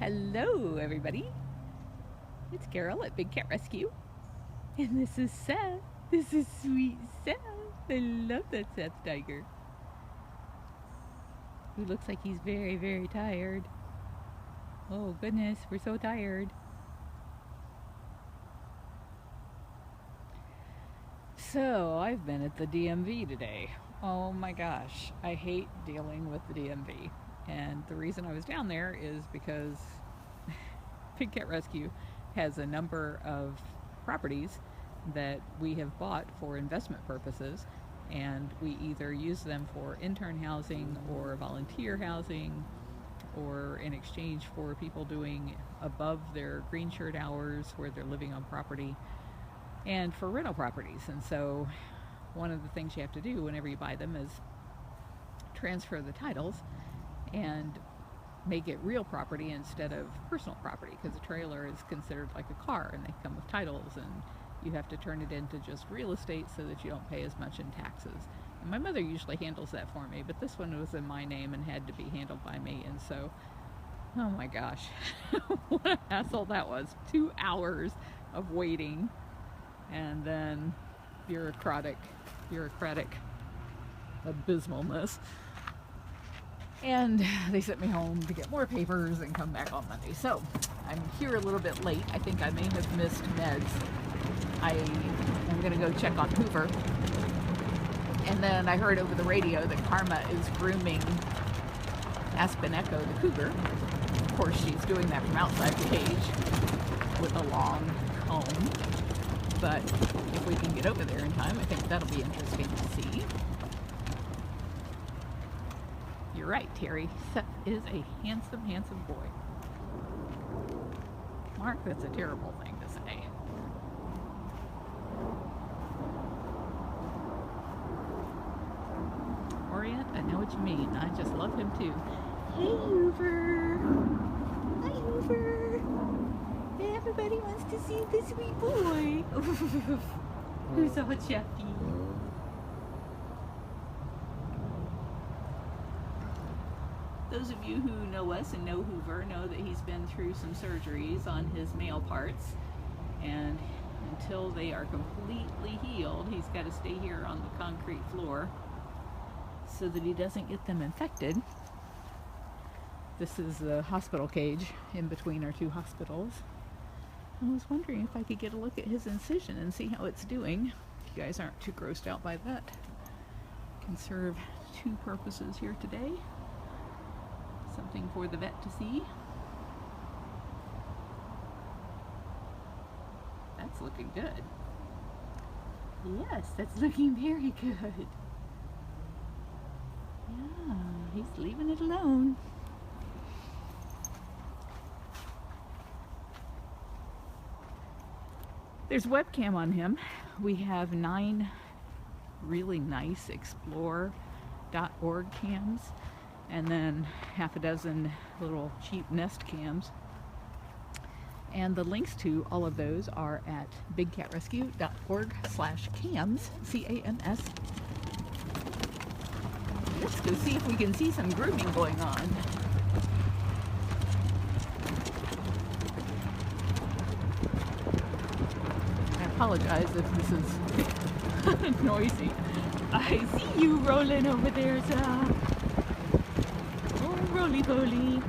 Hello, everybody. It's Carol at Big Cat Rescue. And this is Seth. This is sweet Seth. I love that Seth tiger. Who looks like he's very, very tired. Oh, goodness, we're so tired. So, I've been at the DMV today. Oh my gosh, I hate dealing with the DMV. And the reason I was down there is because Big Cat Rescue has a number of properties that we have bought for investment purposes, and we either use them for intern housing or volunteer housing, or in exchange for people doing above their green shirt hours where they're living on property, and for rental properties. And so one of the things you have to do whenever you buy them is transfer the titles and make it real property instead of personal property, because a trailer is considered like a car and they come with titles, and you have to turn it into just real estate so that you don't pay as much in taxes. And my mother usually handles that for me, but this one was in my name and had to be handled by me, and so, oh my gosh, what a hassle that was. 2 hours of waiting, and then bureaucratic abysmalness. And they sent me home to get more papers and come back on Monday. So I'm here a little bit late. I think I may have missed meds. I am going to go check on Hoover. And then I heard over the radio that Karma is grooming Aspen Echo the cougar. Of course, she's doing that from outside the cage with a long comb. But if we can get over there in time, I think that'll be interesting to see. You're right, Terry. Seth is a handsome, handsome boy. Mark, that's a terrible thing to say. Orient, I know what you mean. I just love him too. Hey, Hoover. Hi, Hoover. Everybody wants to see the sweet boy. Who's all chuffy? Those of you who know us and know Hoover know that he's been through some surgeries on his male parts, and until they are completely healed, he's got to stay here on the concrete floor so that he doesn't get them infected. This is the hospital cage in between our two hospitals. I was wondering if I could get a look at his incision and see how it's doing. If you guys aren't too grossed out by that. Can serve two purposes here today. Something for the vet to see. That's looking good. Yes, that's looking very good. Yeah, he's leaving it alone. There's a webcam on him. We have 9 really nice explore.org cams, and then half a dozen little cheap Nest cams. And the links to all of those are at bigcatrescue.org/cams, C-A-M-S. Let's go see if we can see some grooming going on. I apologize if this is noisy. I see you rolling over there, Zach. Roly poly.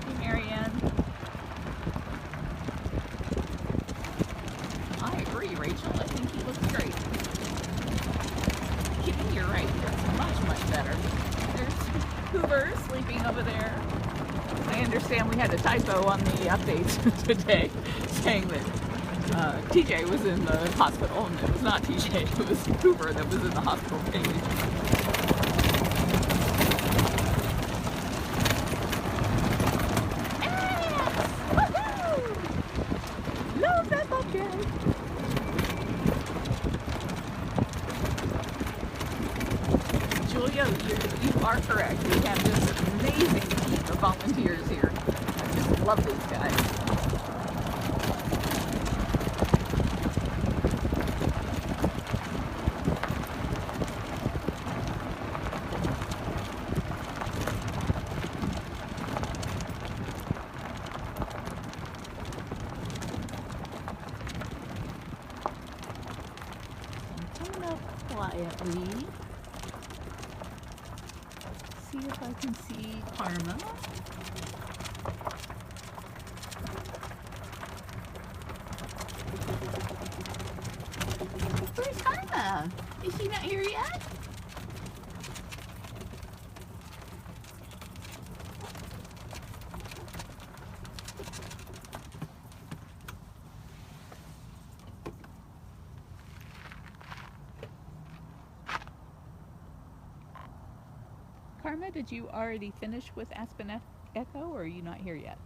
Hey, Marianne. I agree, Rachel. I think he looks great. Kitty, you're right. That's much, much better. There's Hoover sleeping over there. I understand we had a typo on the updates today saying that TJ was in the hospital, and it was not TJ, it was Hoover that was in the hospital cage. Yes! Woohoo! Love that bobcat! Julia, you are correct. We have this amazing team of volunteers here. I just love these guys. Coming up quietly. See if I can see Karma. Where's Karma? Is she not here yet? Karma, did you already finish with Aspen Echo, or are you not here yet?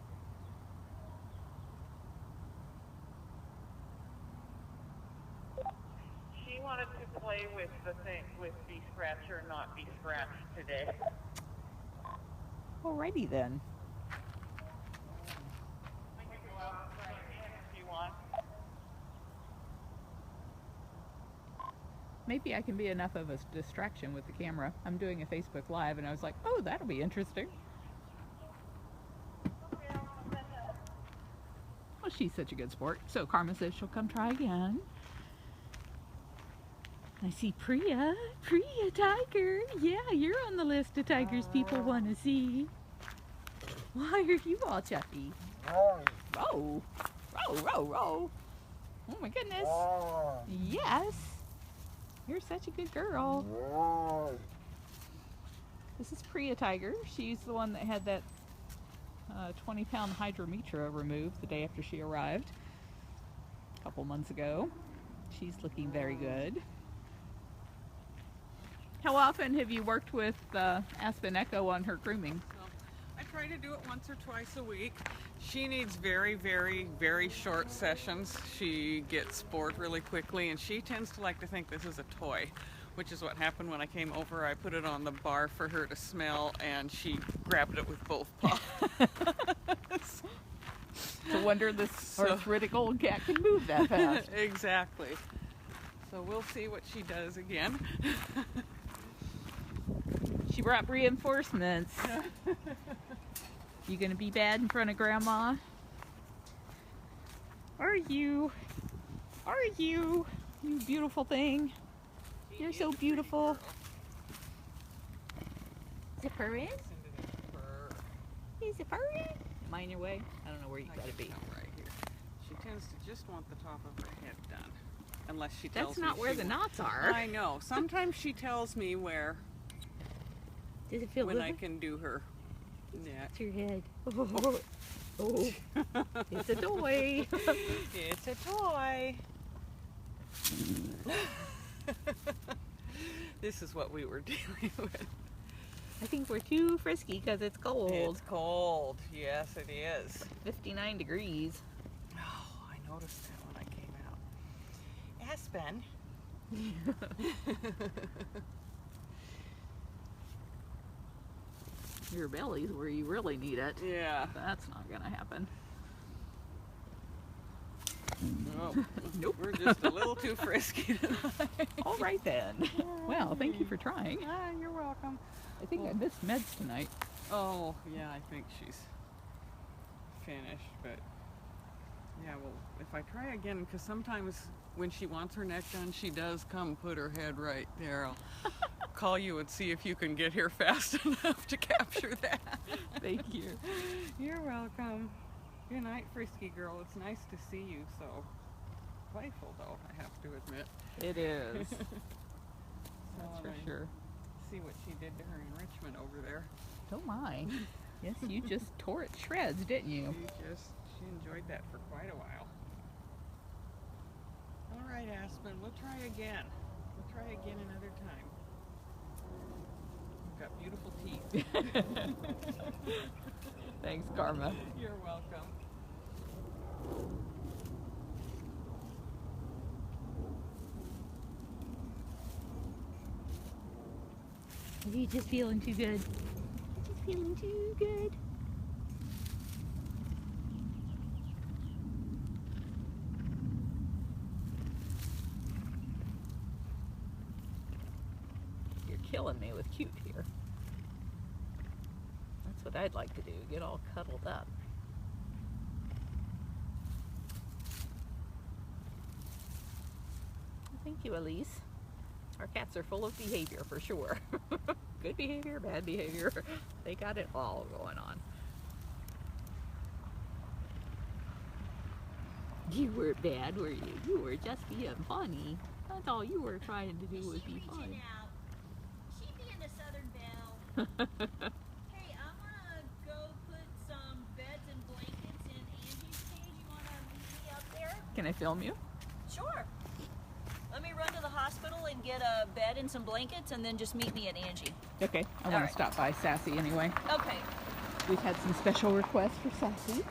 She wanted to play with the thing, with Be Scratch or Not Be Scratch today. Alrighty then. We can go out and try again if you want. Maybe I can be enough of a distraction with the camera. I'm doing a Facebook Live and I was like, oh, that'll be interesting. Well, she's such a good sport. So Karma says she'll come try again. I see Priya. Priya Tiger. Yeah, you're on the list of tigers people want to see. Why are you all chuffy? Row. Row, row, row. Oh my goodness. Yes. You're such a good girl. This is Priya Tiger. She's the one that had that 20-pound hydrometra removed the day after she arrived a couple months ago. She's looking very good. How often have you worked with Aspen Echo on her grooming? I try to do it once or twice a week. She needs very, very, very short sessions. She gets bored really quickly, and she tends to like to think this is a toy, which is what happened when I came over. I put it on the bar for her to smell, and she grabbed it with both paws. No wonder this arthritic old cat can move that fast. Exactly. So we'll see what she does again. She brought reinforcements. You gonna be bad in front of Grandma? Are you? Are you? You beautiful thing. You're so beautiful. Is it furry? Is it furry? Mind your way. I don't know where you gotta be. Right here. She tends to just want the top of her head done, unless she tells me. That's not where the knots are. I know. Sometimes she tells me where. Does it feel when good? I can do her neck. It's your head. Oh, oh. It's a toy. It's a toy. This is what we were dealing with. I think we're too frisky because it's cold. It's cold. Yes, it is. 59 degrees. Oh, I noticed that when I came out. Aspen. Your belly's where you really need it. Yeah. That's not gonna happen. Oh, nope. We're just a little too frisky tonight. All right then. Well, thank you for trying. Ah, you're welcome. I think I missed meds tonight. Oh, yeah, I think she's finished, but yeah, well, if I try again, because sometimes when she wants her neck done, she does come put her head right there. I'll call you and see if you can get here fast enough to capture that. Thank you. You're welcome. Good night, frisky girl. It's nice to see you so playful, though, I have to admit. It is. So That's for I sure. See what she did to her enrichment over there. Don't mind. Yes, you just tore it to shreds, didn't you? She enjoyed that for quite a while. All right, Aspen, we'll try again. We'll try again another time. You've got beautiful teeth. Thanks, Karma. You're welcome. Are you just feeling too good? Just feeling too good. You're killing me with cute here. That's what I'd like to do, get all cuddled up. Thank you, Elise. Our cats are full of behavior for sure. Good behavior, bad behavior. They got it all going on. You weren't bad, were you? You were just being funny. That's all you were trying to do was be fun. She being the Southern Belle. Hey, I'm gonna go put some beds and blankets in Angie's cage. You wanna meet me up there? Can I film you? Sure. Let me run to the hospital and get a bed and some blankets, and then just meet me at Angie. Okay, I want to stop by Sassy anyway. Okay. We've had some special requests for Sassy.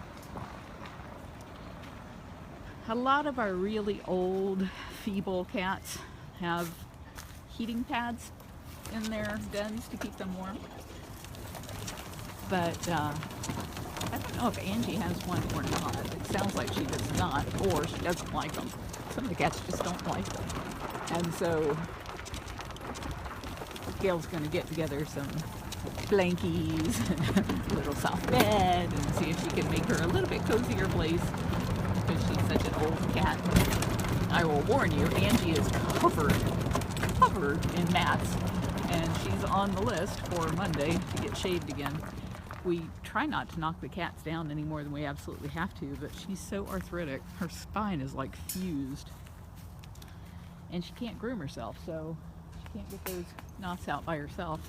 A lot of our really old, feeble cats have heating pads in their dens to keep them warm. But I don't know if Angie has one or not. It sounds like she does not, or she doesn't like them. Some of the cats just don't like them. And so Gail's going to get together some blankies, a little soft bed, and see if she can make her a little bit cozier place because she's such an old cat. I will warn you, Angie is covered in mats, and she's on the list for Monday to get shaved again. We try not to knock the cats down any more than we absolutely have to, but she's so arthritic. Her spine is like fused. And she can't groom herself, so she can't get those knots out by herself.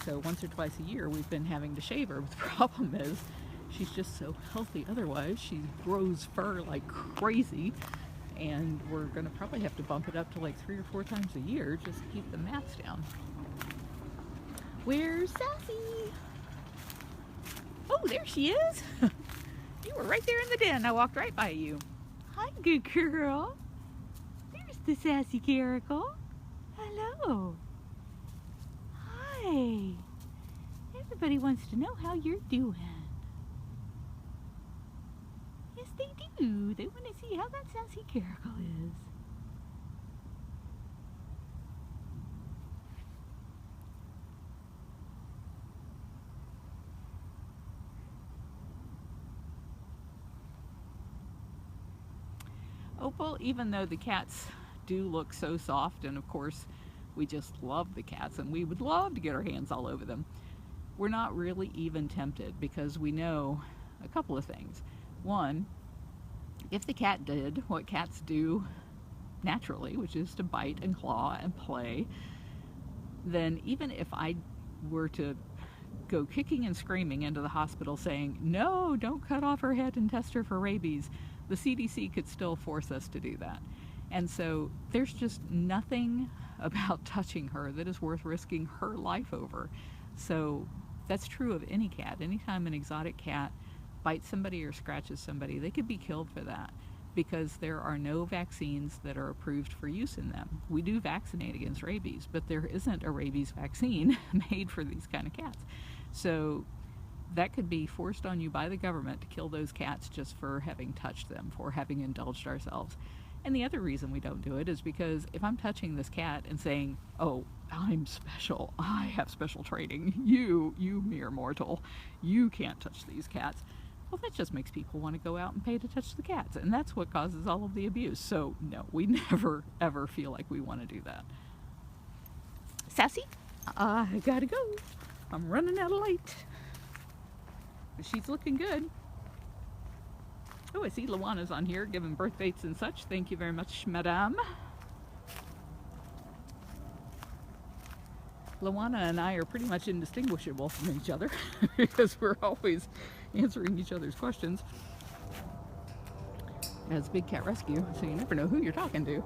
So once or twice a year we've been having to shave her. But the problem is she's just so healthy otherwise. She grows fur like crazy, and we're gonna probably have to bump it up to like 3 or 4 times a year just to keep the mats down. Where's Sassy? Oh, there she is. You were right there in the den. I walked right by you. Hi, good girl. There's the Sassy Caracal. Hello. Hi. Everybody wants to know how you're doing. Yes, they do. They want to see how that Sassy Caracal is. Opal, even though the cats do look so soft, and of course we just love the cats and we would love to get our hands all over them, we're not really even tempted because we know a couple of things. One, if the cat did what cats do naturally, which is to bite and claw and play, then even if I were to go kicking and screaming into the hospital saying, no, don't cut off her head and test her for rabies, the CDC could still force us to do that. And so there's just nothing about touching her that is worth risking her life over. So that's true of any cat. Anytime an exotic cat bites somebody or scratches somebody, they could be killed for that because there are no vaccines that are approved for use in them. We do vaccinate against rabies, but there isn't a rabies vaccine made for these kind of cats. So that could be forced on you by the government to kill those cats just for having touched them, for having indulged ourselves. And the other reason we don't do it is because if I'm touching this cat and saying, oh, I'm special, I have special training, you mere mortal, you can't touch these cats, well, that just makes people want to go out and pay to touch the cats. And that's what causes all of the abuse. So no, we never, ever feel like we want to do that. Sassy, I gotta go. I'm running out of light. But she's looking good. Oh, I see Luana's on here giving birth dates and such. Thank you very much, madame. Luana and I are pretty much indistinguishable from each other because we're always answering each other's questions. As Big Cat Rescue, so you never know who you're talking to.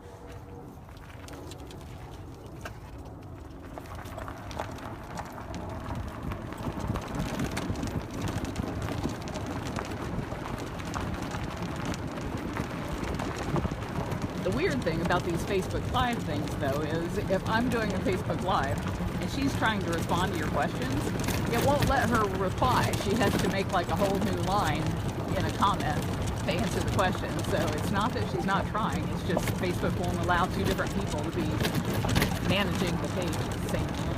The weird thing about these Facebook Live things, though, is if I'm doing a Facebook Live and she's trying to respond to your questions, it won't let her reply. She has to make like a whole new line in a comment to answer the question. So it's not that she's not trying, it's just Facebook won't allow 2 different people to be managing the page at the same time.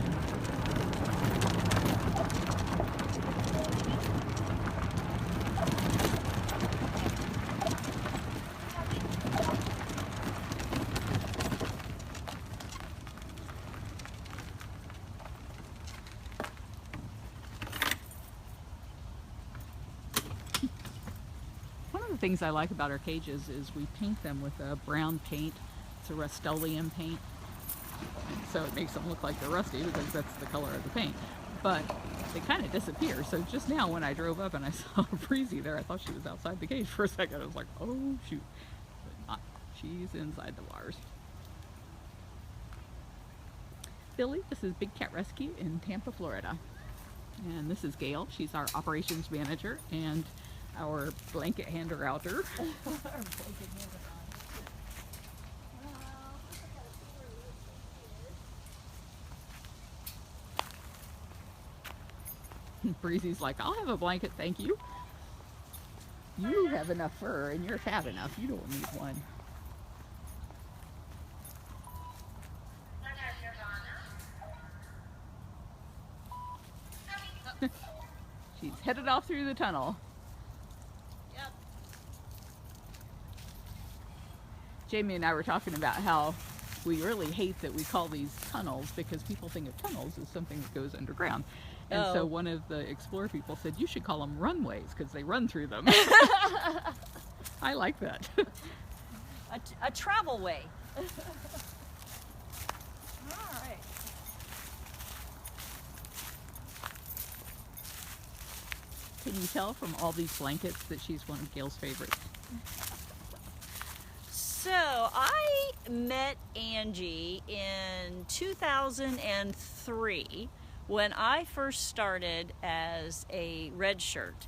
things I like about our cages is we paint them with a brown paint. It's a Rust-Oleum paint, so it makes them look like they're rusty because that's the color of the paint. But they kind of disappear. So just now when I drove up and I saw Breezy there, I thought she was outside the cage for a second. I was like, oh shoot. But not. She's inside the bars. Billy, this is Big Cat Rescue in Tampa, Florida. And this is Gail. She's our operations manager and our blanket hander outer. Breezy's like, I'll have a blanket, thank you. You have enough fur and you're fat enough. You don't need one. She's headed off through the tunnel. Yep. Jamie and I were talking about how we really hate that we call these tunnels because people think of tunnels as something that goes underground. And so one of the Explorer people said, you should call them runways because they run through them. I like that. A travel way. All right. Can you tell from all these blankets that she's one of Gail's favorites? So I met Angie in 2003 when I first started as a red shirt,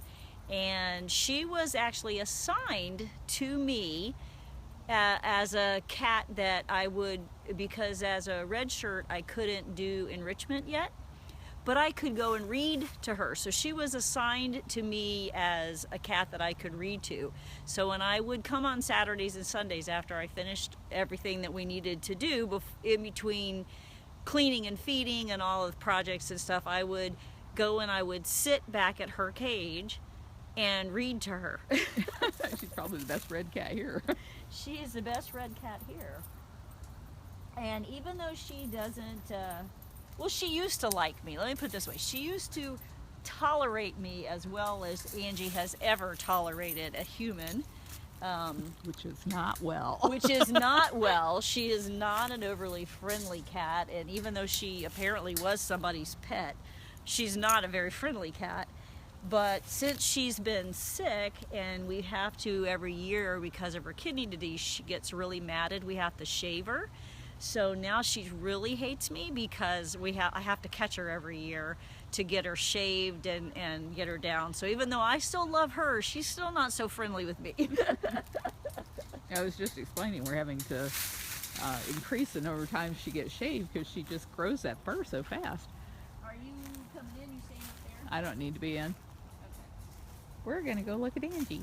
and she was actually assigned to me as a cat that I would, because as a red shirt I couldn't do enrichment yet, but I could go and read to her. So she was assigned to me as a cat that I could read to. So when I would come on Saturdays and Sundays after I finished everything that we needed to do in between cleaning and feeding and all of the projects and stuff, I would go and I would sit back at her cage and read to her. She's probably the best red cat here. She is the best red cat here. And even though she doesn't, well, she used to like me. Let me put it this way. She used to tolerate me as well as Angie has ever tolerated a human. Which is not well. Which is not well. She is not an overly friendly cat, and even though she apparently was somebody's pet, she's not a very friendly cat. But since she's been sick, and we have to every year because of her kidney disease, she gets really matted. We have to shave her. So now she really hates me because I have to catch her every year to get her shaved and get her down. So even though I still love her, she's still not so friendly with me. I was just explaining we're having to increase the number of times she gets shaved because she just grows that fur so fast. Are you coming in? You staying up there? I don't need to be in. Okay. We're going to go look at Angie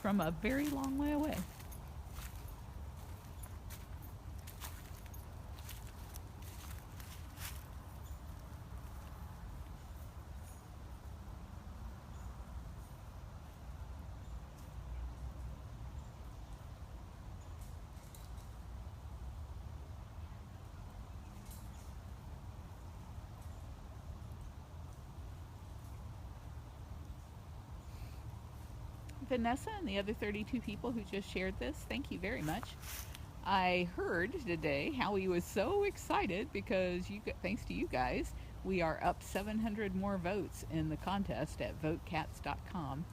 from a very long way away. Vanessa and the other 32 people who just shared this, thank you very much. I heard today how he was so excited because thanks to you guys, we are up 700 more votes in the contest at votecats.com,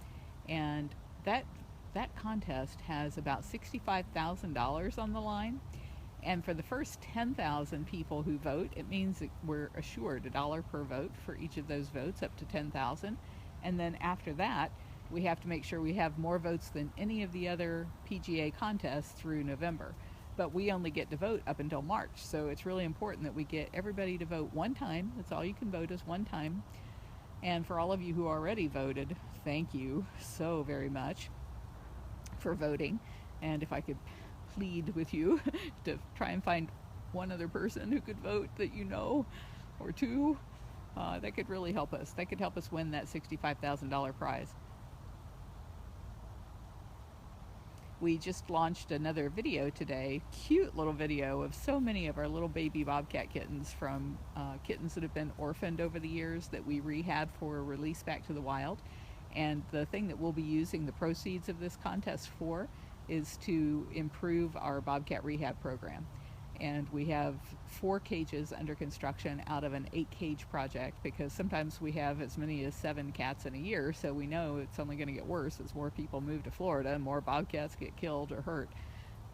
and that contest has about $65,000 on the line. And for the first 10,000 people who vote, it means that we're assured $1 per vote for each of those votes up to 10,000. And then after that, we have to make sure we have more votes than any of the other PGA contests through November. But we only get to vote up until March, so it's really important that we get everybody to vote one time. That's all you can vote is one time. And for all of you who already voted, thank you so very much for voting. And if I could plead with you to try and find one other person who could vote that you know, or two, that could really help us. That could help us win that $65,000 prize. We just launched another video today, cute little video of so many of our little baby bobcat kittens from kittens that have been orphaned over the years that we rehabbed for release back to the wild. And the thing that we'll be using the proceeds of this contest for is to improve our bobcat rehab program. And we have 4 cages under construction out of an 8-cage project, because sometimes we have as many as 7 cats in a year, so we know it's only going to get worse as more people move to Florida and more bobcats get killed or hurt,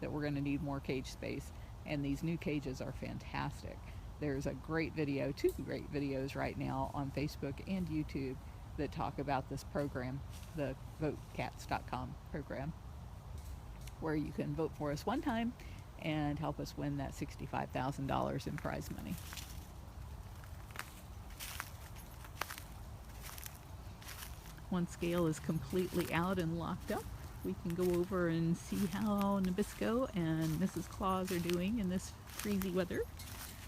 that we're going to need more cage space. And these new cages are fantastic. There's a great video, 2 great videos right now on Facebook and YouTube that talk about this program, the votecats.com program, where you can vote for us one time and help us win that $65,000 in prize money. Once scale is completely out and locked up, we can go over and see how Nabisco and Mrs. Claus are doing in this freezy weather.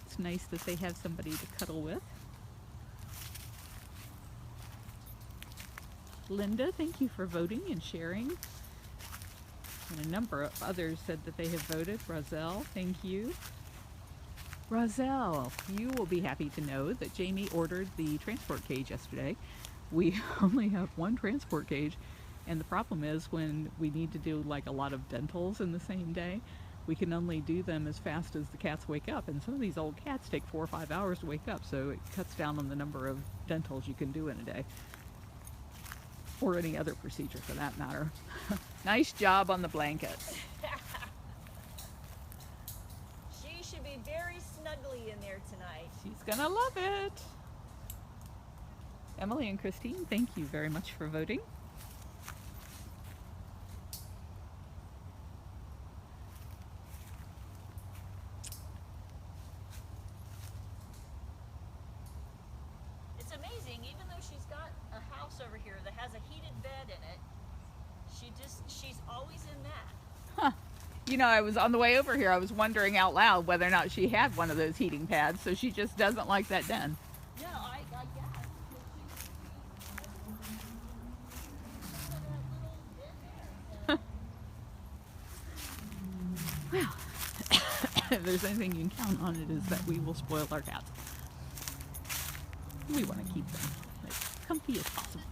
It's nice that they have somebody to cuddle with. Linda, thank you for voting and sharing. And a number of others said that they have voted. Roselle, thank you. Roselle, you will be happy to know that Jamie ordered the transport cage yesterday. We only have 1 transport cage, and the problem is when we need to do like a lot of dentals in the same day, we can only do them as fast as the cats wake up, and some of these old cats take 4 or 5 hours to wake up, so it cuts down on the number of dentals you can do in a day. Or any other procedure for that matter. Nice job on the blankets. She should be very snuggly in there tonight. She's gonna love it. Emily and Christine, thank you very much for voting. It's amazing, even though she's got a house over here that has a heated bed in it, she's always in that. Huh. You know, I was on the way over here, I was wondering out loud whether or not she had one of those heating pads, so she just doesn't like that den. No, I guess. Well, if there's anything you can count on, it is that we will spoil our cats. We want to keep them as comfy as possible.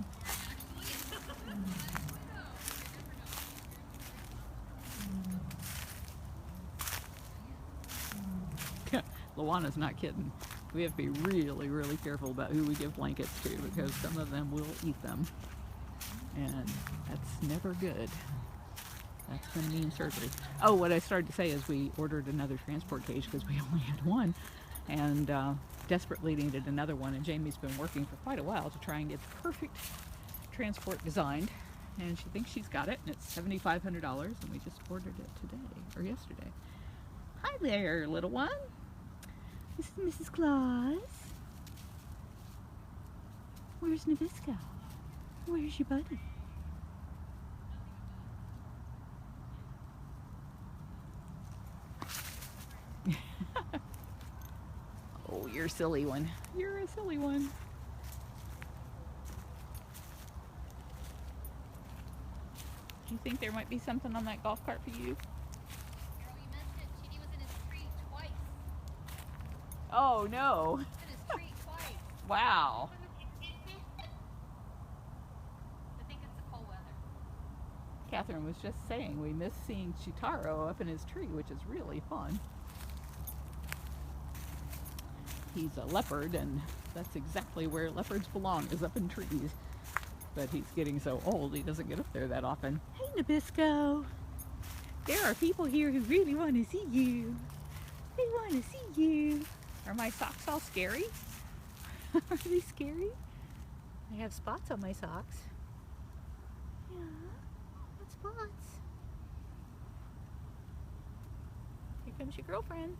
Luana's not kidding. We have to be really, really careful about who we give blankets to, because some of them will eat them. And that's never good. That's going to mean surgery. Oh, what I started to say is we ordered another transport cage because we only had 1, and desperately needed another one. And Jamie's been working for quite a while to try and get the perfect transport designed, and she thinks she's got it, and it's $7,500, and we just ordered it today, or yesterday. Hi there, little one. This is Mrs. Claus. Where's Nabisco? Where's your buddy? Oh, you're a silly one. You're a silly one. Do you think there might be something on that golf cart for you? Girl, you missed it. Chitty was in his tree twice. Oh no. He was in his tree twice. Wow. I think it's the cold weather. Catherine was just saying we miss seeing Chitaro up in his tree, which is really fun. He's a leopard, and that's exactly where leopards belong, is up in trees. But he's getting so old, he doesn't get up there that often. Hey, Nabisco. There are people here who really want to see you. They want to see you. Are my socks all scary? Are they scary? I have spots on my socks. Yeah, what spots? Here comes your girlfriend.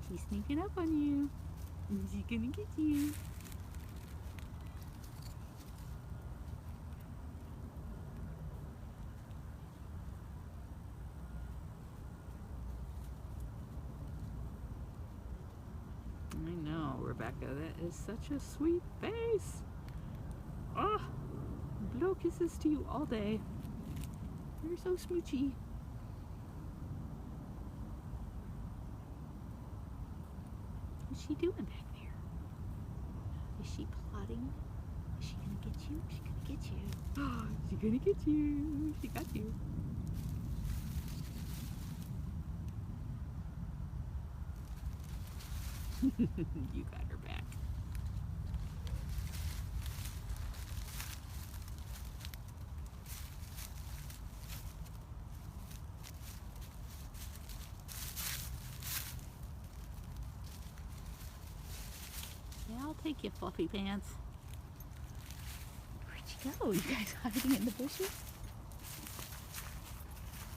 He's sneaking up on you. Is he gonna get you? I know, Rebecca, that is such a sweet face. Oh, blow kisses to you all day. You're so smoochy. What's she doing back there? Is she plotting? Is she gonna get you? She's gonna get you. Oh, she's gonna get you. She got you. You got her back. Yeah, I'll take you, fluffy pants. Where'd you go? You guys hiding in the bushes?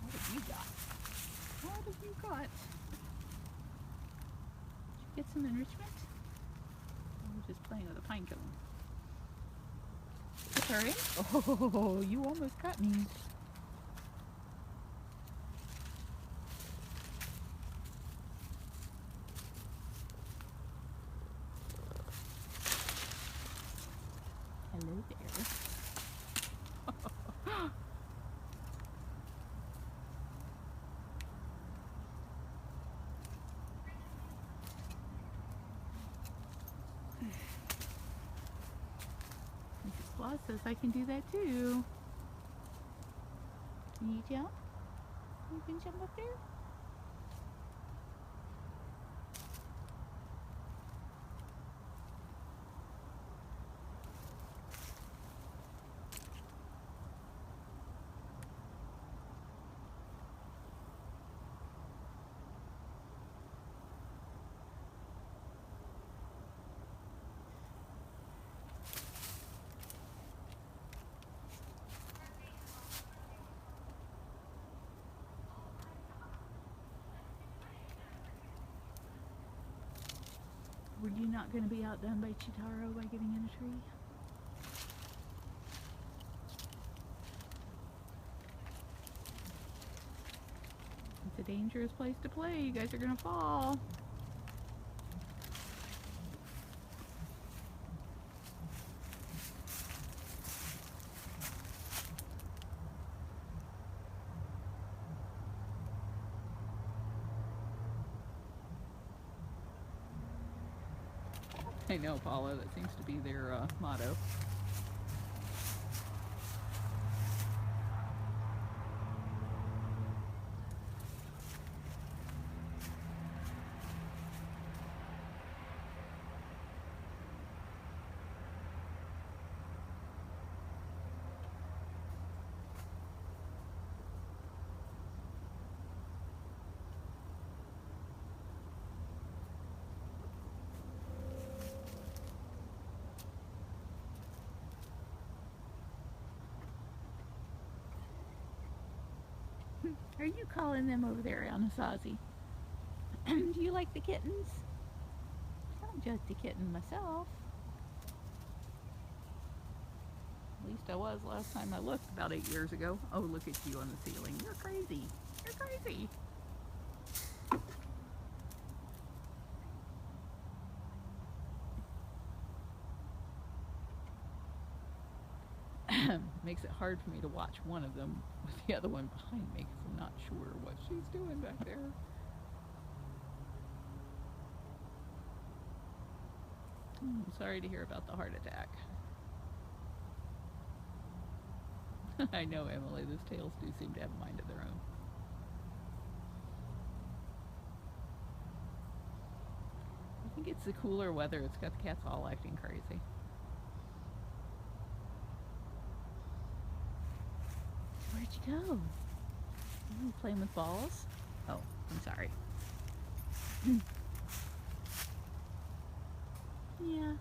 What have you got? What have you got? Did you get some enrichment? I'm just playing with a pine cone. Sorry? Oh, you almost got me. Hello there. Mrs. Claus says I can do that too. Can you jump? You can jump up there? Were you not going to be outdone by Chitaro by getting in a tree? It's a dangerous place to play. You guys are going to fall. I know, Paula, that seems to be their motto. Are you calling them over there, Anasazi? Do you like the kittens? I'm just a kitten myself. At least I was last time I looked, about 8 years ago. Oh, look at you on the ceiling. You're crazy. You're crazy. Makes it hard for me to watch one of them with the other one behind me because I'm not sure what she's doing back there. I'm sorry to hear about the heart attack. I know, Emily, those tails do seem to have a mind of their own. I think it's the cooler weather. It's got the cats all acting crazy. Where'd you go? You playing with balls? Oh, I'm sorry. Yeah.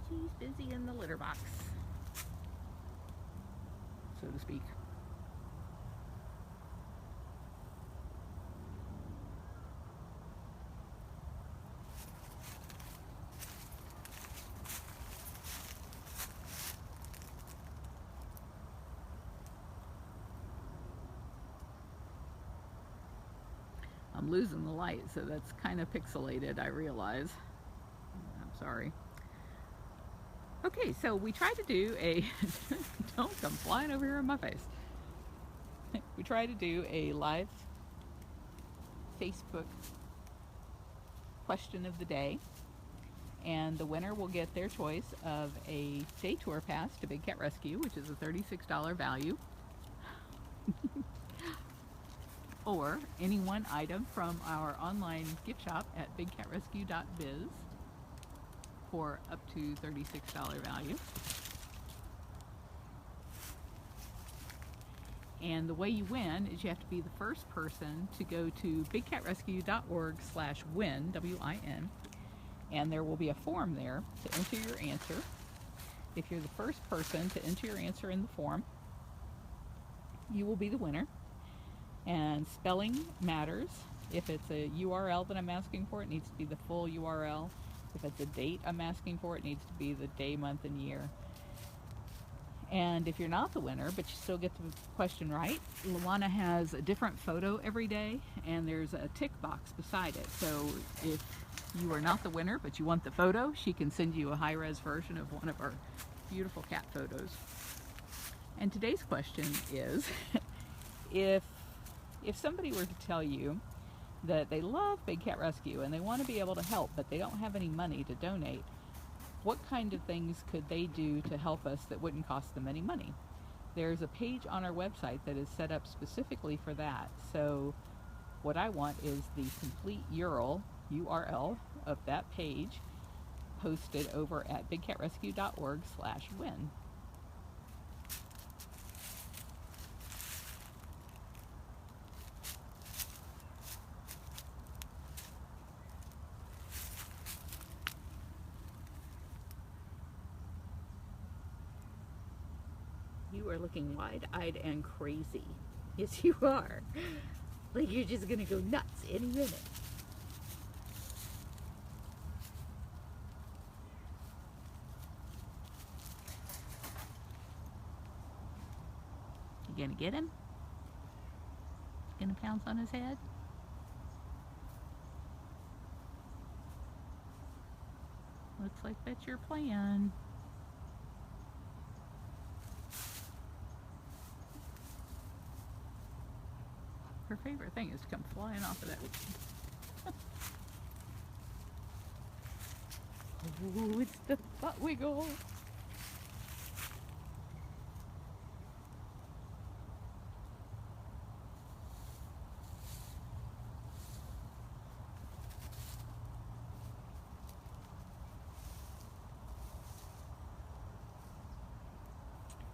She's busy in the litter box, so to speak. I'm losing the light, so that's kind of pixelated, I realize. I'm sorry. Okay, so we tried to do a don't come flying over here in my face. We tried to do a live Facebook question of the day, and the winner will get their choice of a day tour pass to Big Cat Rescue, which is a $36 value, or any one item from our online gift shop at bigcatrescue.biz for up to $36 value. And the way you win is you have to be the first person to go to bigcatrescue.org/win, W-I-N, and there will be a form there to enter your answer. If you're the first person to enter your answer in the form, you will be the winner. And spelling matters. If it's a URL that I'm asking for, it needs to be the full URL. If it's a date I'm asking for, it needs to be the day, month, and year. And if you're not the winner, but you still get the question right, Luana has a different photo every day, and there's a tick box beside it. So if you are not the winner, but you want the photo, she can send you a high-res version of one of our beautiful cat photos. And today's question is, if somebody were to tell you that they love Big Cat Rescue and they want to be able to help, but they don't have any money to donate, what kind of things could they do to help us that wouldn't cost them any money? There's a page on our website that is set up specifically for that. So what I want is the complete URL of that page posted over at bigcatrescue.org/win. You are looking wide-eyed and crazy. Yes, you are. Like you're just gonna go nuts any minute. You gonna get him? Gonna pounce on his head? Looks like that's your plan. Her favorite thing is to come flying off of that. Oh, it's the butt wiggle.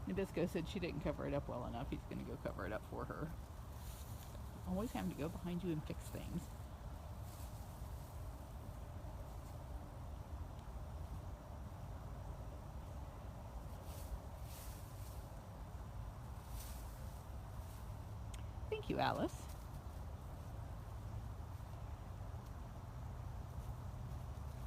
Nabisco said she didn't cover it up well enough. He's going to go cover it up for her. Always having to go behind you and fix things. Thank you, Alice.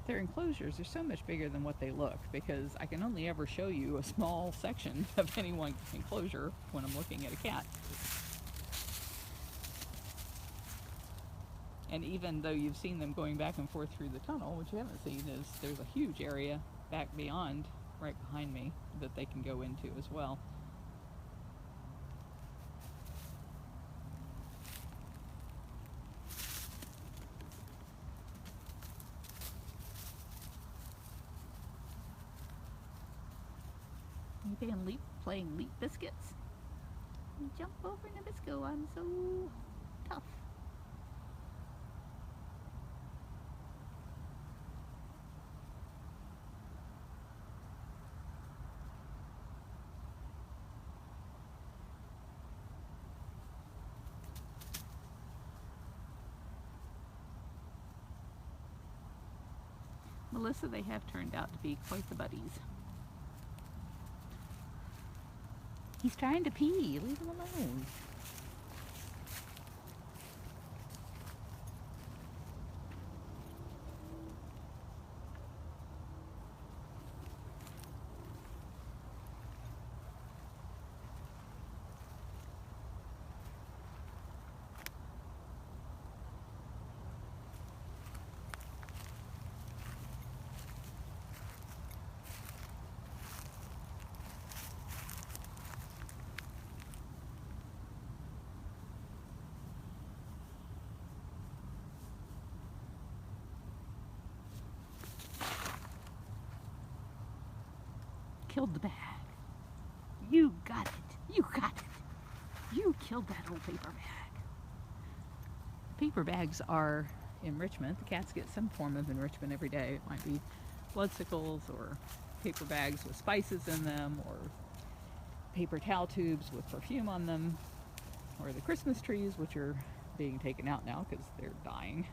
Their enclosures are so much bigger than what they look, because I can only ever show you a small section of any one enclosure when I'm looking at a cat. And even though you've seen them going back and forth through the tunnel, what you haven't seen is there's a huge area back beyond, right behind me, that they can go into as well. You playing leap biscuits? Jump over Nabisco, I'm so tough. Melissa, they have turned out to be quite the buddies. He's trying to pee. Leave him alone. killed the bag. You got it. You got it. You killed that old paper bag. Paper bags are enrichment. The cats get some form of enrichment every day. It might be bloodsickles or paper bags with spices in them, or paper towel tubes with perfume on them, or the Christmas trees, which are being taken out now because they're dying.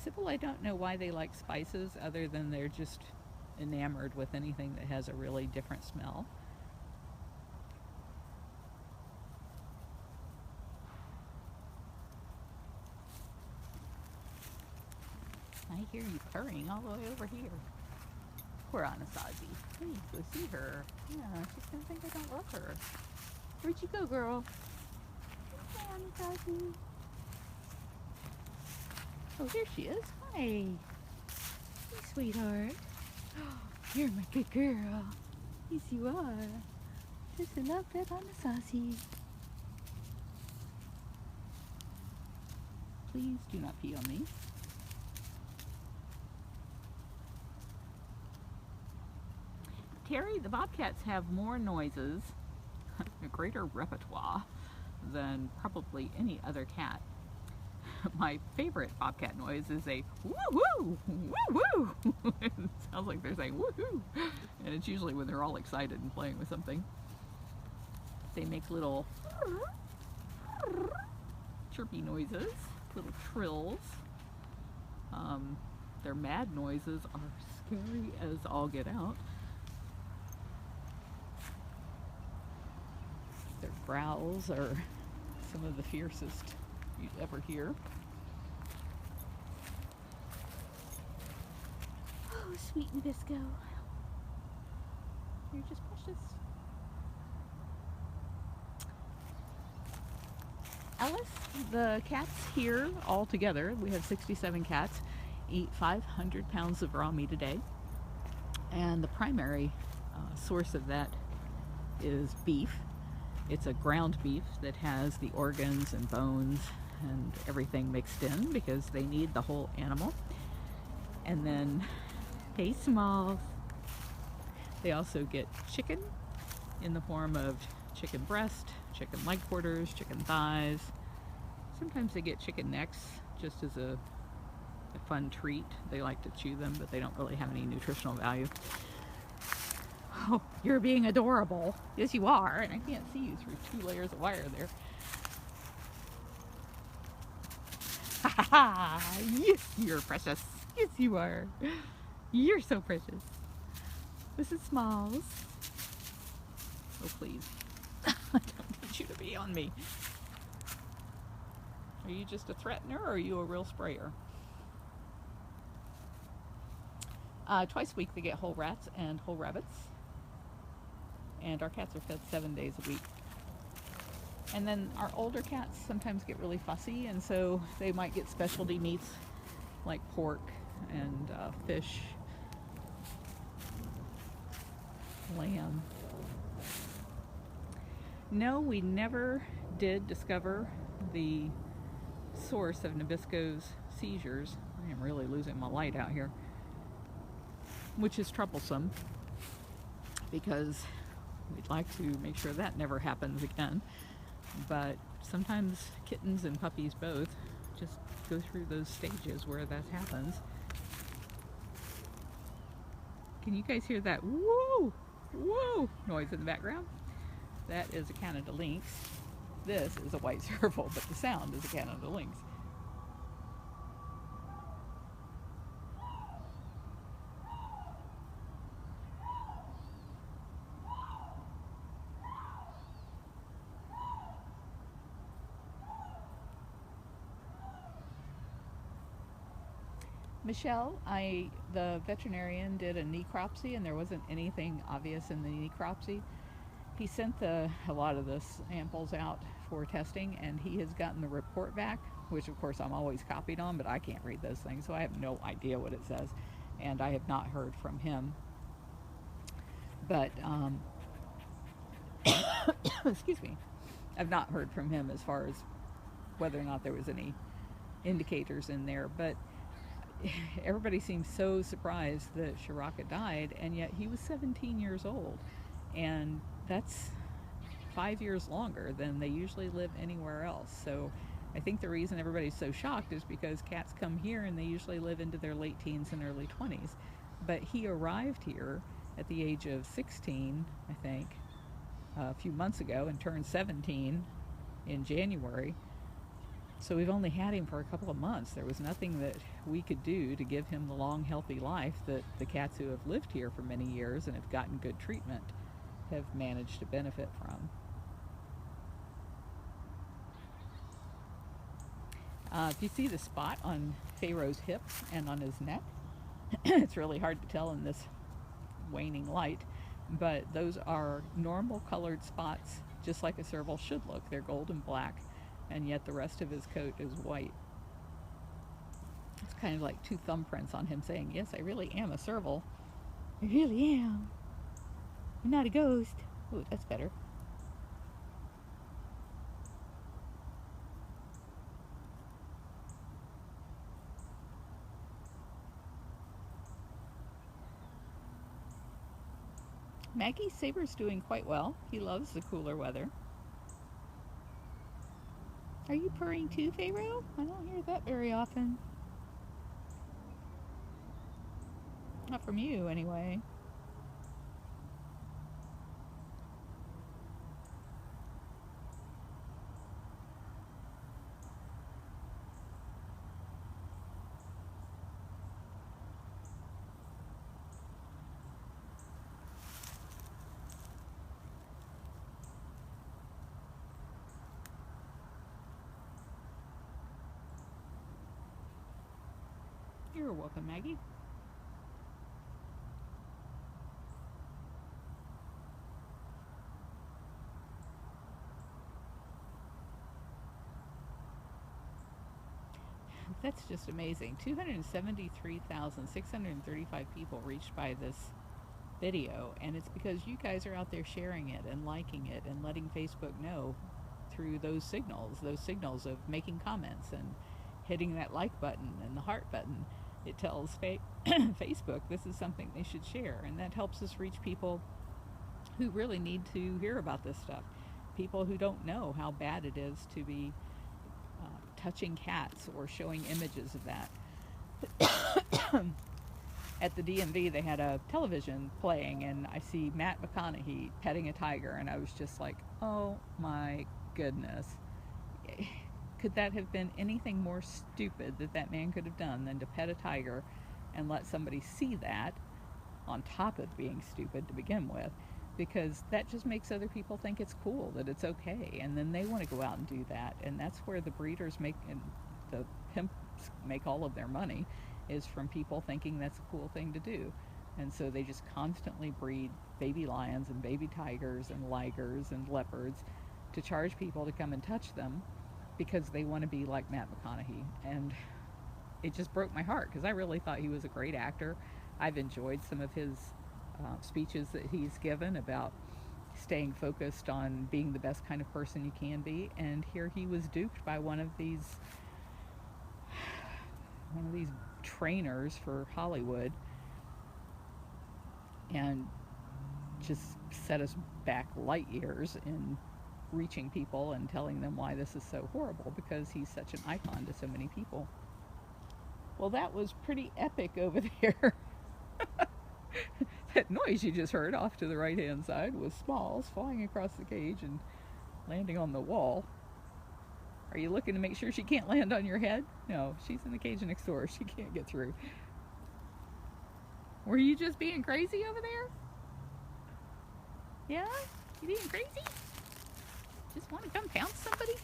Sybil, I don't know why they like spices other than they're just enamored with anything that has a really different smell. I hear you purring all the way over here. Poor Anasazi. Please go see her. Yeah, she's gonna think I don't love her. Where'd you go, girl? Hi, Anasazi. Oh, there she is. Hi. Hey, sweetheart. You're my good girl. Yes, you are. Just a love that Anasazi. Please do not pee on me. Terry, the bobcats have more noises, a greater repertoire, than probably any other cat. My favorite bobcat noise is a woo-woo, woo-woo. It sounds like they're saying woohoo, and it's usually when they're all excited and playing with something. They make little chirpy noises, little trills. Their mad noises are scary as all get out. Their growls are some of the fiercest you'd ever hear. Oh, sweet Nabisco. You're just precious. Alice, the cats here all together, we have 67 cats, eat 500 pounds of raw meat a day. And the primary source of that is beef. It's a ground beef that has the organs and bones and everything mixed in because they need the whole animal. And then, hey Smalls, they also get chicken in the form of chicken breast, chicken leg quarters, chicken thighs. Sometimes they get chicken necks just as a fun treat. They like to chew them, but they don't really have any nutritional value. Oh, you're being adorable. Yes, you are, and I can't see you through 2 layers of wire there. Ha ha ha! Yes, you're precious. Yes, you are. You're so precious. This is Smalls. Oh, please. I don't want you to be on me. Are you just a threatener, or are you a real sprayer? Twice a week they get whole rats and whole rabbits. And our cats are fed 7 days a week. And then our older cats sometimes get really fussy, and so they might get specialty meats like pork and fish, lamb. No, we never did discover the source of Nabisco's seizures. I am really losing my light out here, which is troublesome because we'd like to make sure that never happens again. But sometimes kittens and puppies both just go through those stages where that happens. Can you guys hear that woo, woo noise in the background? That is a Canada lynx. This is a white serval, but the sound is a Canada lynx. Michelle, the veterinarian did a necropsy, and there wasn't anything obvious in the necropsy. he sent a lot of the samples out for testing, and he has gotten the report back, which of course I'm always copied on, but I can't read those things, so I have no idea what it says, and I have not heard from him. But excuse me, I've not heard from him as far as whether or not there was any indicators in there. But everybody seems so surprised that Shiraka died, and yet he was 17 years old, and that's 5 years longer than they usually live anywhere else. So I think the reason everybody's so shocked is because cats come here and they usually live into their late teens and early 20s. But he arrived here at the age of 16, I think, a few months ago, and turned 17 in January. So we've only had him for a couple of months. There was nothing that we could do to give him the long, healthy life that the cats who have lived here for many years and have gotten good treatment have managed to benefit from. If you see the spot on Pharaoh's hip and on his neck, it's really hard to tell in this waning light, but those are normal colored spots, just like a serval should look. They're gold and black, and yet the rest of his coat is white. It's kind of like two thumbprints on him saying, yes, I really am a serval. I really am. I'm not a ghost. Ooh, that's better. Maggie Saber's doing quite well. He loves the cooler weather. Are you purring too, Pharaoh? I don't hear that very often. Not from you, anyway. You're welcome, Maggie. That's just amazing. 273,635 people reached by this video, and it's because you guys are out there sharing it and liking it and letting Facebook know through those signals of making comments and hitting that like button and the heart button. It tells Facebook this is something they should share, and that helps us reach people who really need to hear about this stuff. People who don't know how bad it is to be touching cats or showing images of that. At the DMV, they had a television playing, and I see Matt McConaughey petting a tiger, and I was just like, oh my goodness. Could that have been anything more stupid that man could have done than to pet a tiger and let somebody see that, on top of being stupid to begin with? Because that just makes other people think it's cool, that it's okay, and then they want to go out and do that. And that's where the breeders make, and the pimps make all of their money, is from people thinking that's a cool thing to do. And so they just constantly breed baby lions and baby tigers and ligers and leopards to charge people to come and touch them, because they want to be like Matt McConaughey. And it just broke my heart, because I really thought he was a great actor. I've enjoyed some of his speeches that he's given about staying focused on being the best kind of person you can be, and here he was duped by one of these trainers for Hollywood, and just set us back light years in reaching people and telling them why this is so horrible, because he's such an icon to so many people. Well, that was pretty epic over there. That noise you just heard off to the right hand side was Smalls flying across the cage and landing on the wall. Are you looking to make sure she can't land on your head? No, she's in the cage next door. She can't get through. Were you just being crazy over there? Yeah? You being crazy? Just want to come pounce somebody?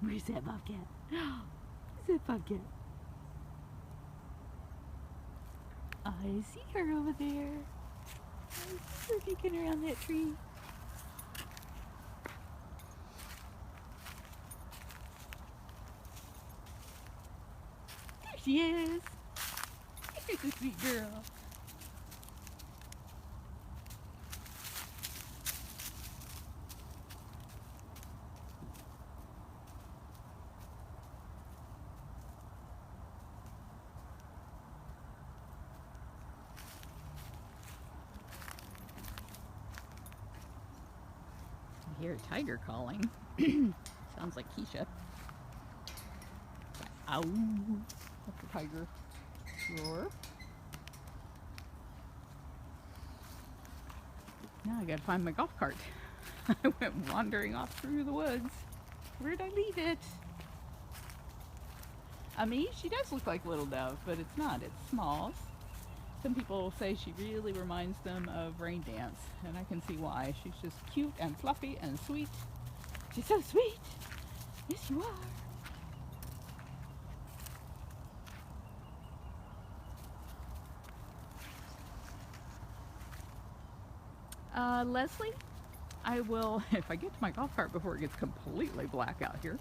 Where's that bobcat? Where's that bobcat? I see her over there. I see her kicking around that tree. There she is. Here's a sweet girl. I hear a tiger calling. Sounds like Keisha. Ow! That's the tiger. Roar. Now I gotta find my golf cart. I went wandering off through the woods. Where'd I leave it? I mean, she does look like Little Dove, but it's not. It's small. Some people say she really reminds them of Rain Dance, and I can see why. She's just cute and fluffy and sweet. She's so sweet. Yes, you are. Leslie, I will, if I get to my golf cart before it gets completely black out here,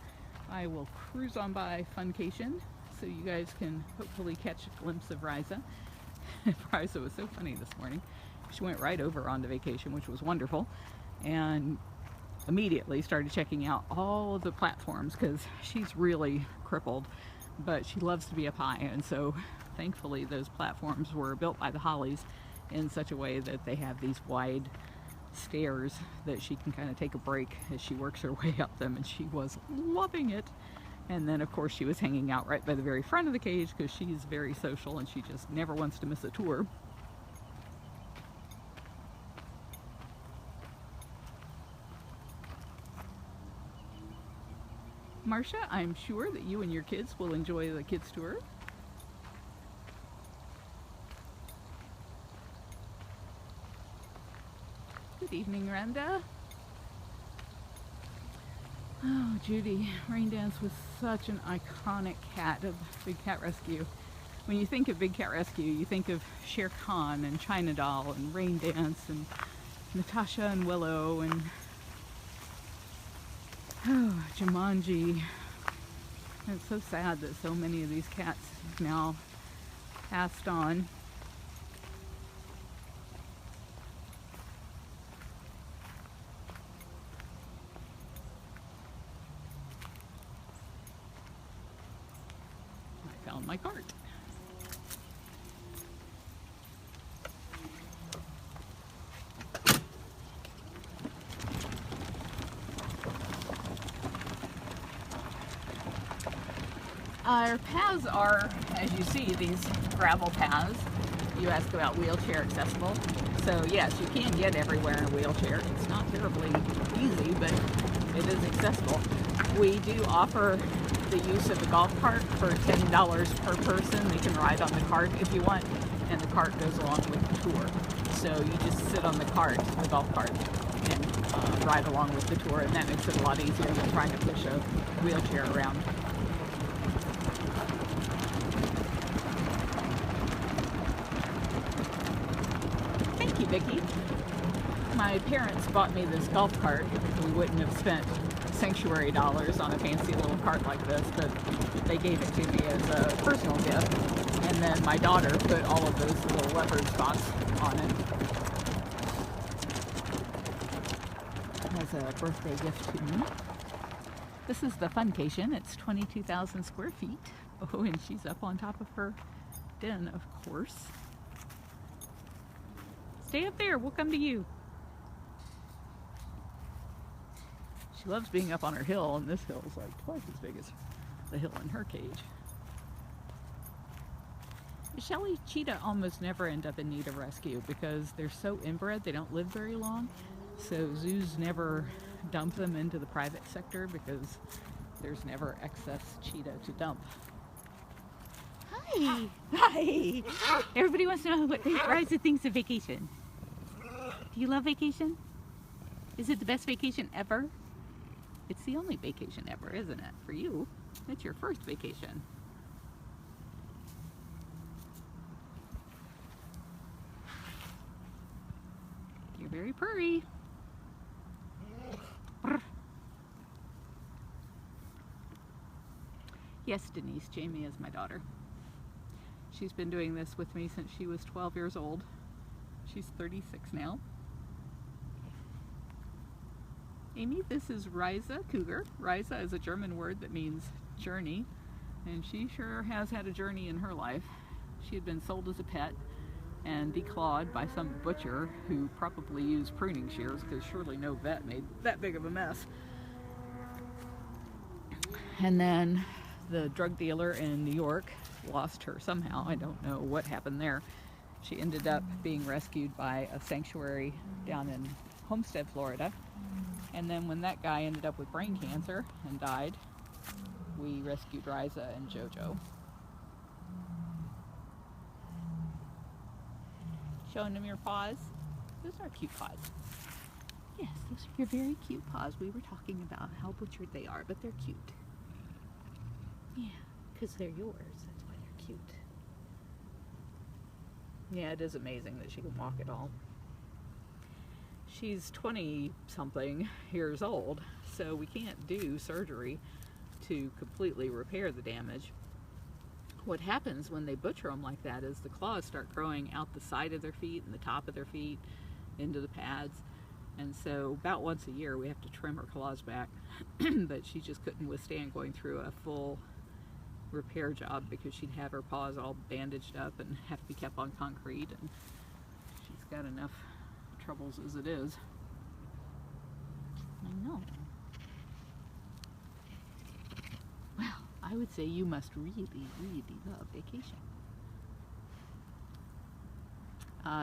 I will cruise on by Funcation so you guys can hopefully catch a glimpse of Reise. Reise was so funny this morning. She went right over onto vacation, which was wonderful, and immediately started checking out all of the platforms because she's really crippled, but she loves to be up high, and so thankfully those platforms were built by the Hollies in such a way that they have these wide stairs that she can kind of take a break as she works her way up them, and she was loving it. And then of course she was hanging out right by the very front of the cage because she's very social and she just never wants to miss a tour. Marcia, I'm sure that you and your kids will enjoy the kids tour. Good evening, Rhonda. Oh, Judy, Rain Dance was such an iconic cat of Big Cat Rescue. When you think of Big Cat Rescue, you think of Shere Khan and China Doll and Rain Dance and Natasha and Willow and Jumanji. And it's so sad that so many of these cats have now passed on. I found my cart. Our paths are, as you see, these gravel paths. You ask about wheelchair accessible. So yes, you can get everywhere in a wheelchair. It's not terribly easy, but it is accessible. We do offer the use of the golf cart for $10 per person. They can ride on the cart if you want, and the cart goes along with the tour. So you just sit on the cart, the golf cart, and ride along with the tour, and that makes it a lot easier than trying to push a wheelchair around. Thank you, Vicki. My parents bought me this golf cart. We wouldn't have spent sanctuary dollars on a fancy little cart like this, but they gave it to me as a personal gift. And then my daughter put all of those little leopard spots on it as a birthday gift to me. This is the Funcation. It's 22,000 square feet. Oh, and she's up on top of her den, of course. Stay up there, we'll come to you. She loves being up on her hill, and this hill is like twice as big as the hill in her cage. Shelly cheetah almost never end up in need of rescue because they're so inbred, they don't live very long. So zoos never dump them into the private sector because there's never excess cheetah to dump. Hi! Hi! Everybody wants to know what Reise thinks of vacation. Do you love vacation? Is it the best vacation ever? It's the only vacation ever, isn't it? For you, it's your first vacation. Bree. Brr. Yes, Denise, Jamie is my daughter. She's been doing this with me since she was 12 years old. She's 36 now. Amy, this is Reise Cougar. Reise is a German word that means journey, and she sure has had a journey in her life. She had been sold as a pet and declawed by some butcher who probably used pruning shears, because surely no vet made that big of a mess. And then the drug dealer in New York lost her somehow. I don't know what happened there. She ended up being rescued by a sanctuary down in Homestead, Florida. And then when that guy ended up with brain cancer and died, we rescued Reise and Jojo. Showing them your paws. Those are cute paws. Yes, those are your very cute paws. We were talking about how butchered they are, but they're cute. Yeah, because they're yours. That's why they're cute. Yeah, it is amazing that she can walk at all. She's 20-something years old, so we can't do surgery to completely repair the damage. What happens when they butcher them like that is the claws start growing out the side of their feet and the top of their feet into the pads. And so about once a year we have to trim her claws back. But she just couldn't withstand going through a full repair job, because she'd have her paws all bandaged up and have to be kept on concrete, and she's got enough troubles as it is. I know. Well, I would say you must really, really love vacation.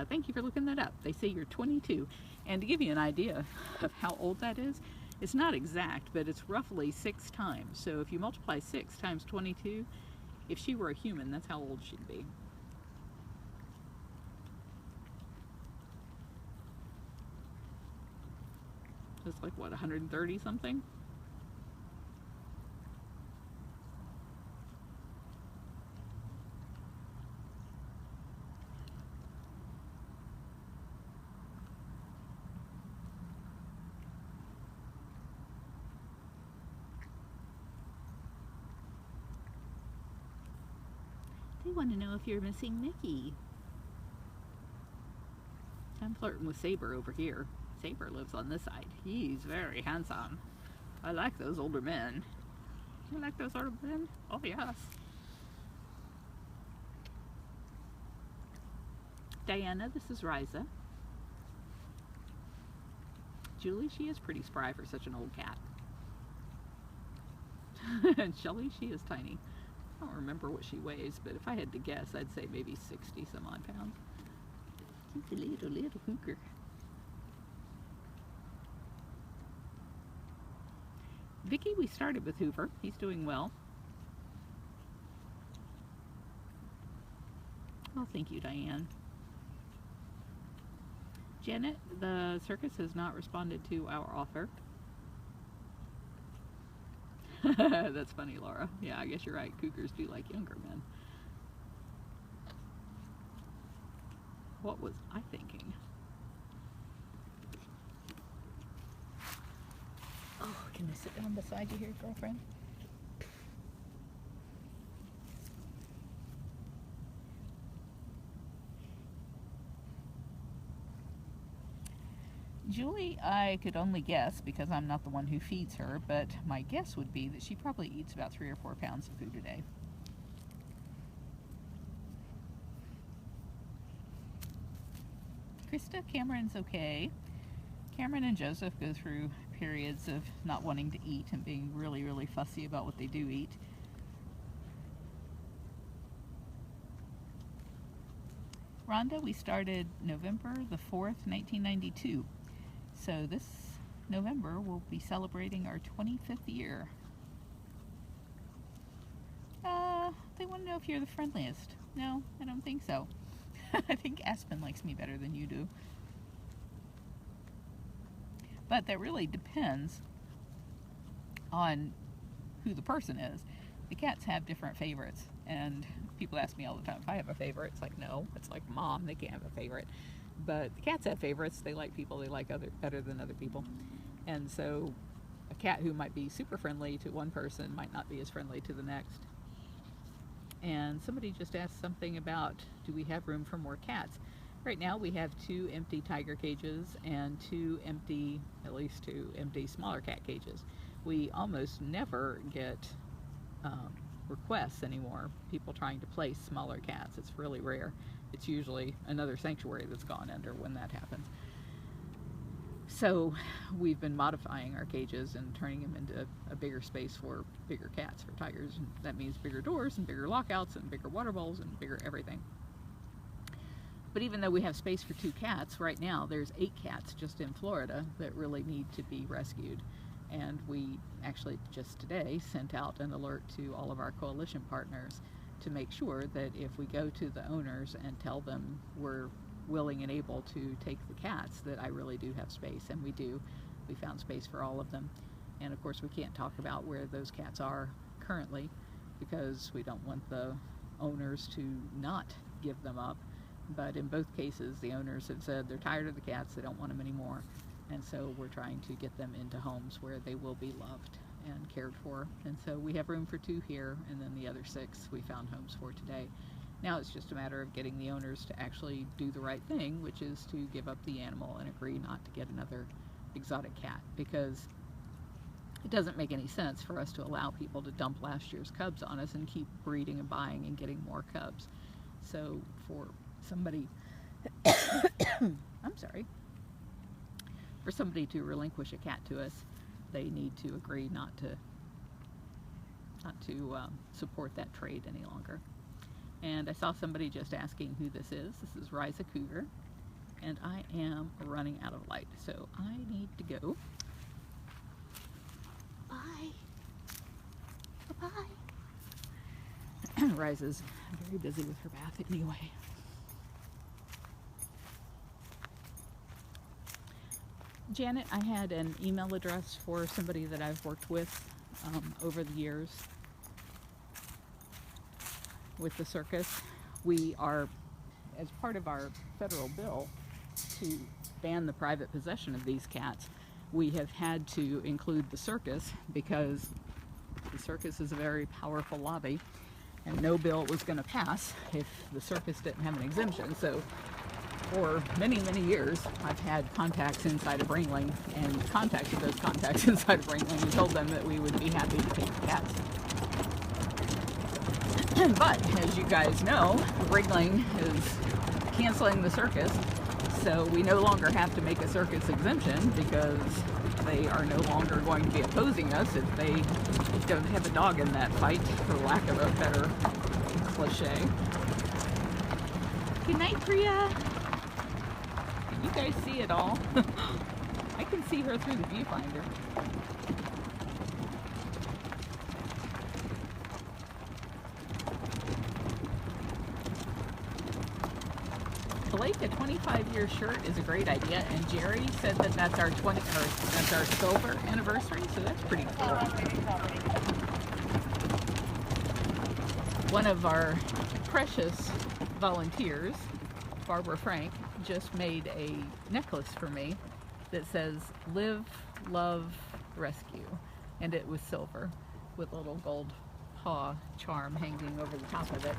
Thank you for looking that up. They say you're 22. And to give you an idea of how old that is, it's not exact, but it's roughly 6 times. So if you multiply 6 times 22, if she were a human, that's how old she'd be. It's like, what, 130 something? They want to know if you're missing Mickey. I'm flirting with Saber over here. Saber lives on this side. He's very handsome. I like those older men. You like those older men? Oh, yes. Diana, this is Reise. Julie, she is pretty spry for such an old cat. And Shelly, she is tiny. I don't remember what she weighs, but if I had to guess, I'd say maybe 60 some odd pounds. She's a little hooker. Vicky, we started with Hoover. He's doing well. Oh, thank you, Diane. Janet, the circus has not responded to our offer. That's funny, Laura. Yeah, I guess you're right. Cougars do like younger men. What was I thinking? Oh, can I sit down beside you here, girlfriend? Julie, I could only guess because I'm not the one who feeds her, but my guess would be that she probably eats about 3 or 4 pounds of food a day. Krista, Cameron's okay. Cameron and Joseph go through periods of not wanting to eat and being really, really fussy about what they do eat. Rhonda, we started November the 4th, 1992. So this November we'll be celebrating our 25th year. They want to know if you're the friendliest. No, I don't think so. I think Aspen likes me better than you do. But that really depends on who the person is. The cats have different favorites, and people ask me all the time if I have a favorite. It's like, no, it's like Mom, they can't have a favorite. But the cats have favorites. They like people they like better than other people. And so a cat who might be super friendly to one person might not be as friendly to the next. And somebody just asked something about, do we have room for more cats? Right now we have 2 empty tiger cages and at least two empty smaller cat cages. We almost never get requests anymore, people trying to place smaller cats. It's really rare. It's usually another sanctuary that's gone under when that happens. So we've been modifying our cages and turning them into a bigger space for bigger cats, for tigers. And that means bigger doors and bigger lockouts and bigger water bowls and bigger everything. But even though we have space for 2 cats, right now there's 8 cats just in Florida that really need to be rescued. And we actually just today sent out an alert to all of our coalition partners to make sure that if we go to the owners and tell them we're willing and able to take the cats, that I really do have space, and we do. We found space for all of them. And of course we can't talk about where those cats are currently because we don't want the owners to not give them up. But in both cases the owners have said they're tired of the cats, they don't want them anymore, and so we're trying to get them into homes where they will be loved and cared for. And so we have room for 2 here, and then the other 6 we found homes for today. Now it's just a matter of getting the owners to actually do the right thing, which is to give up the animal and agree not to get another exotic cat, because it doesn't make any sense for us to allow people to dump last year's cubs on us and keep breeding and buying and getting more cubs. So for somebody I'm sorry, for somebody to relinquish a cat to us, they need to agree not to support that trade any longer. And I saw somebody just asking who this is. This is Reise Cougar, and I am running out of light, so I need to go. Bye. Bye-bye. Reise's very busy with her bath anyway. Janet, I had an email address for somebody that I've worked with over the years with the circus. We are, as part of our federal bill to ban the private possession of these cats, we have had to include the circus because the circus is a very powerful lobby, and no bill was going to pass if the circus didn't have an exemption. So for many, many years, I've had contacts inside of Ringling and contacted those contacts inside of Ringling and told them that we would be happy to take the cats. But, as you guys know, Ringling is canceling the circus, so we no longer have to make a circus exemption because they are no longer going to be opposing us if they don't have a dog in that fight, for lack of a better cliche. Good night, Priya! Can you guys see it all? I can see her through the viewfinder. Blake, a 25-year shirt is a great idea, and Jerry said that that's our that's our silver anniversary, so that's pretty cool. One of our precious volunteers, Barbara Frank, just made a necklace for me that says "Live, Love, Rescue," and it was silver with a little gold paw charm hanging over the top of it.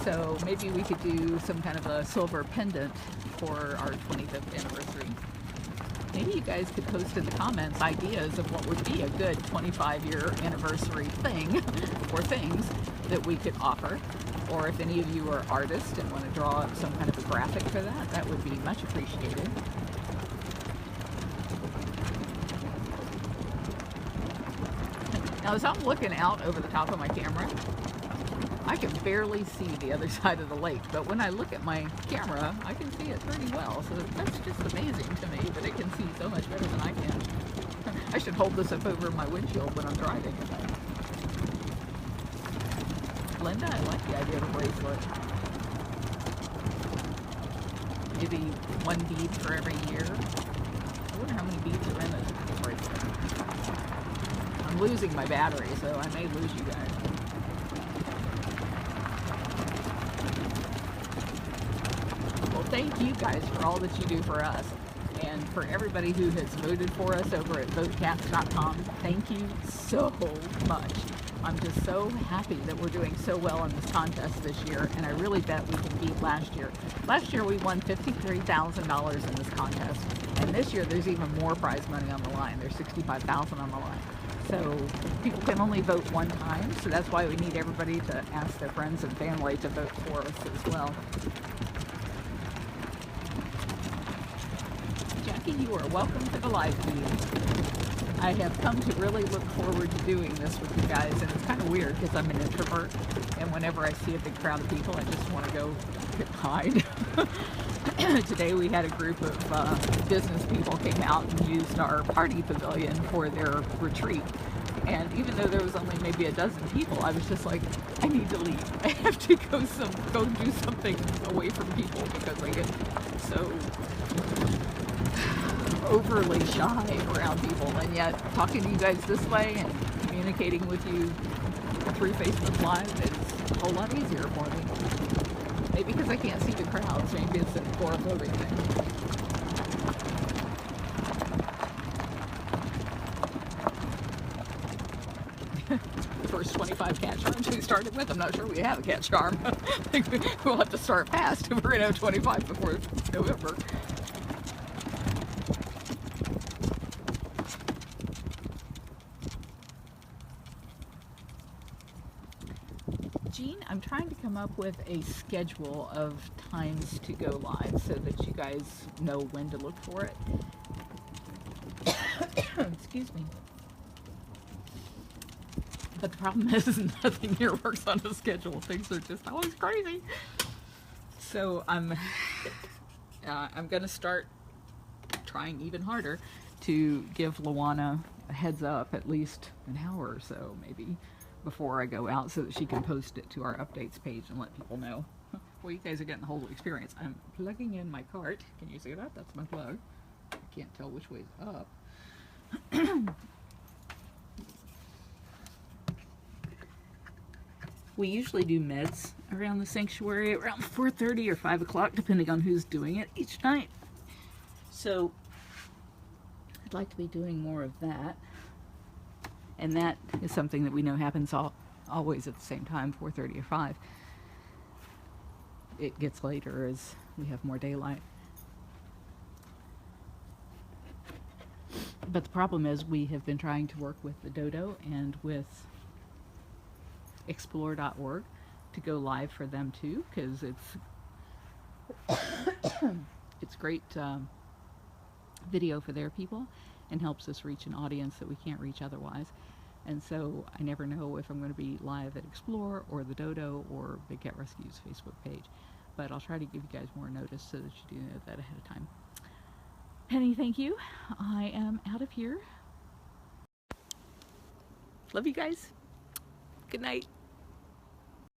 So maybe we could do some kind of a silver pendant for our 25th anniversary. Maybe you guys could post in the comments ideas of what would be a good 25-year anniversary thing or things that we could offer. Or if any of you are artists and want to draw up some kind of a graphic for that, that would be much appreciated. Now, as I'm looking out over the top of my camera, I can barely see the other side of the lake, but when I look at my camera, I can see it pretty well. So that's just amazing to me that it can see so much better than I can. I should hold this up over my windshield when I'm driving. Linda, I like the idea of a bracelet. Maybe one bead for every year. I wonder how many beads are in a bracelet. I'm losing my battery, so I may lose you guys. We'll thank you guys for all that you do for us. And for everybody who has voted for us over at votecats.com, thank you so much. I'm just so happy that we're doing so well in this contest this year, and I really bet we can beat last year. Last year we won $53,000 in this contest, and this year there's even more prize money on the line. There's $65,000 on the line. So people can only vote one time, so that's why we need everybody to ask their friends and family to vote for us as well. Jackie, you are welcome to the live feed. I have come to really look forward to doing this with you guys, and it's kind of weird because I'm an introvert, and whenever I see a big crowd of people, I just want to go hide. Today we had a group of business people came out and used our party pavilion for their retreat. And even though there was only maybe a dozen people, I was just like, I need to leave. I have to go do something away from people because I get so overly shy around people. And yet talking to you guys this way and communicating with you through Facebook Live is a whole lot easier for me. Maybe because I can't see the crowds, maybe it's an agoraphobic thing. The first 25 cat charms we started with, I'm not sure we have a cat charm. I think we'll have to start fast if we're going to have 25 before November. Jean, I'm trying to come up with a schedule of times to go live so that you guys know when to look for it. Excuse me. But the problem is nothing here works on a schedule. Things are just always crazy. So I'm going to start trying even harder to give Luana a heads up, at least an hour or so maybe, before I go out so that she can post it to our updates page and let people know. Well, you guys are getting the whole experience. I'm plugging in my cart. Can you see that? That's my plug. I can't tell which way's up. We usually do meds around the sanctuary around 4:30 or 5 o'clock, depending on who's doing it each night. So I'd like to be doing more of that. And that is something that we know happens always at the same time, 4:30 or 5. It gets later as we have more daylight. But the problem is we have been trying to work with the Dodo and with explore.org to go live for them too, because it's great video for their people and helps us reach an audience that we can't reach otherwise. And so I never know if I'm going to be live at Explore or the Dodo or Big Cat Rescue's Facebook page, but I'll try to give you guys more notice so that you do know that ahead of time. Penny, thank you. I am out of here. Love you guys. Good night.